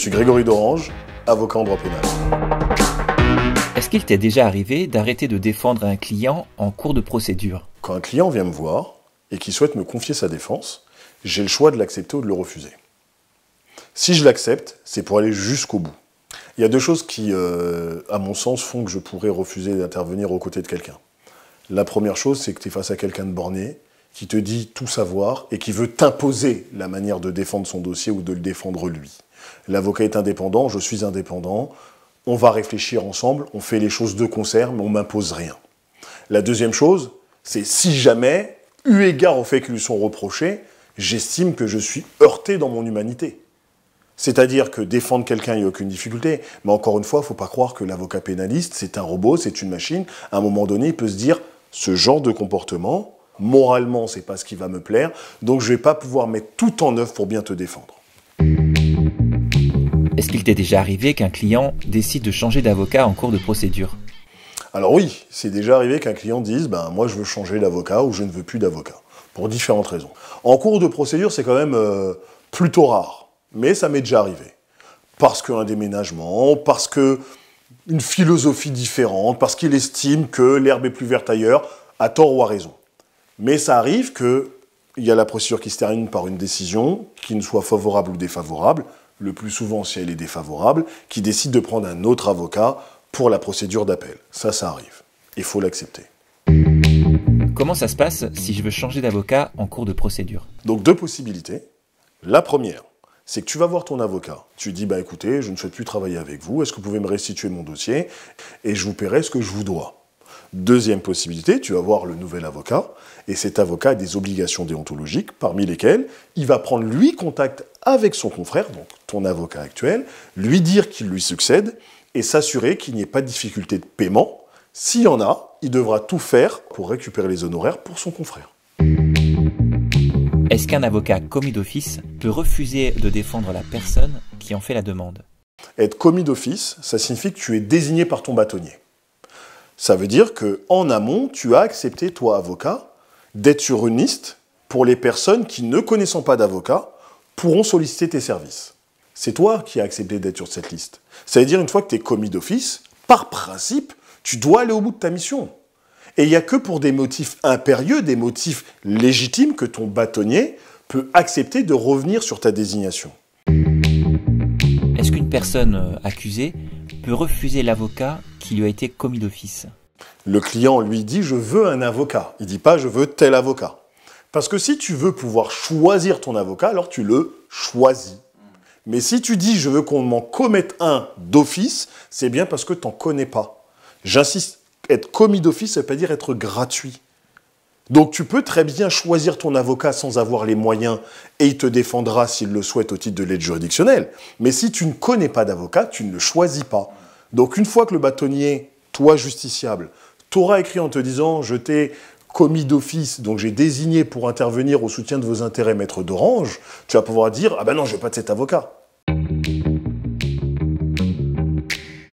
suis Grégory d'Orange, avocat en droit pénal. Est-ce qu'il t'est déjà arrivé d'arrêter de défendre un client en cours de procédure? Quand un client vient me voir et qu'il souhaite me confier sa défense, j'ai le choix de l'accepter ou de le refuser. Si je l'accepte, c'est pour aller jusqu'au bout. Il y a deux choses qui, à mon sens, font que je pourrais refuser d'intervenir aux côtés de quelqu'un. La première chose, c'est que tu es face à quelqu'un de borné, qui te dit tout savoir et qui veut t'imposer la manière de défendre son dossier ou de le défendre lui. L'avocat est indépendant, je suis indépendant, on va réfléchir ensemble, on fait les choses de concert, mais on ne m'impose rien. La deuxième chose, c'est si jamais, eu égard aux faits qui lui sont reprochés, j'estime que je suis heurté dans mon humanité. C'est-à-dire que défendre quelqu'un, il n'y a aucune difficulté. Mais encore une fois, il ne faut pas croire que l'avocat pénaliste, c'est un robot, c'est une machine. À un moment donné, il peut se dire, ce genre de comportement, moralement, c'est pas ce qui va me plaire, donc je ne vais pas pouvoir mettre tout en œuvre pour bien te défendre. Est-ce qu'il t'est déjà arrivé qu'un client décide de changer d'avocat en cours de procédure? Alors oui, c'est déjà arrivé qu'un client dise, moi je veux changer d'avocat ou je ne veux plus d'avocat, pour différentes raisons. En cours de procédure, c'est quand même plutôt rare. Mais ça m'est déjà arrivé. Parce qu'un déménagement, parce qu'une philosophie différente, parce qu'il estime que l'herbe est plus verte ailleurs, à tort ou à raison. Mais ça arrive qu'il y a la procédure qui se termine par une décision, qui ne soit favorable ou défavorable, le plus souvent si elle est défavorable, qui décide de prendre un autre avocat pour la procédure d'appel. Ça arrive. Il faut l'accepter. Comment ça se passe si je veux changer d'avocat en cours de procédure? Donc deux possibilités. La première, c'est que tu vas voir ton avocat. Tu dis, écoutez, je ne souhaite plus travailler avec vous, est-ce que vous pouvez me restituer mon dossier et je vous paierai ce que je vous dois. Deuxième possibilité, tu vas voir le nouvel avocat et cet avocat a des obligations déontologiques, parmi lesquelles il va prendre lui contact avec son confrère, donc ton avocat actuel, lui dire qu'il lui succède et s'assurer qu'il n'y ait pas de difficulté de paiement. S'il y en a, il devra tout faire pour récupérer les honoraires pour son confrère. Est-ce qu'un avocat commis d'office peut refuser de défendre la personne qui en fait la demande? Être commis d'office, ça signifie que tu es désigné par ton bâtonnier. Ça veut dire qu'en amont, tu as accepté, toi, avocat, d'être sur une liste pour les personnes qui, ne connaissant pas d'avocat, pourront solliciter tes services. C'est toi qui as accepté d'être sur cette liste. Ça veut dire, une fois que tu es commis d'office, par principe, tu dois aller au bout de ta mission. Et il n'y a que pour des motifs impérieux, des motifs légitimes, que ton bâtonnier peut accepter de revenir sur ta désignation. Est-ce qu'une personne accusée peut refuser l'avocat qui lui a été commis d'office? Le client lui dit « je veux un avocat ». Il ne dit pas « je veux tel avocat ». Parce que si tu veux pouvoir choisir ton avocat, alors tu le choisis. Mais si tu dis « je veux qu'on m'en commette un d'office », c'est bien parce que tu n'en connais pas. J'insiste. Être commis d'office, ça ne veut pas dire être gratuit. Donc tu peux très bien choisir ton avocat sans avoir les moyens et il te défendra s'il le souhaite au titre de l'aide juridictionnelle. Mais si tu ne connais pas d'avocat, tu ne le choisis pas. Donc une fois que le bâtonnier, toi justiciable, t'aura écrit en te disant « je t'ai commis d'office, donc j'ai désigné pour intervenir au soutien de vos intérêts maître d'Orange », tu vas pouvoir dire « ah non, je ne veux pas de cet avocat ».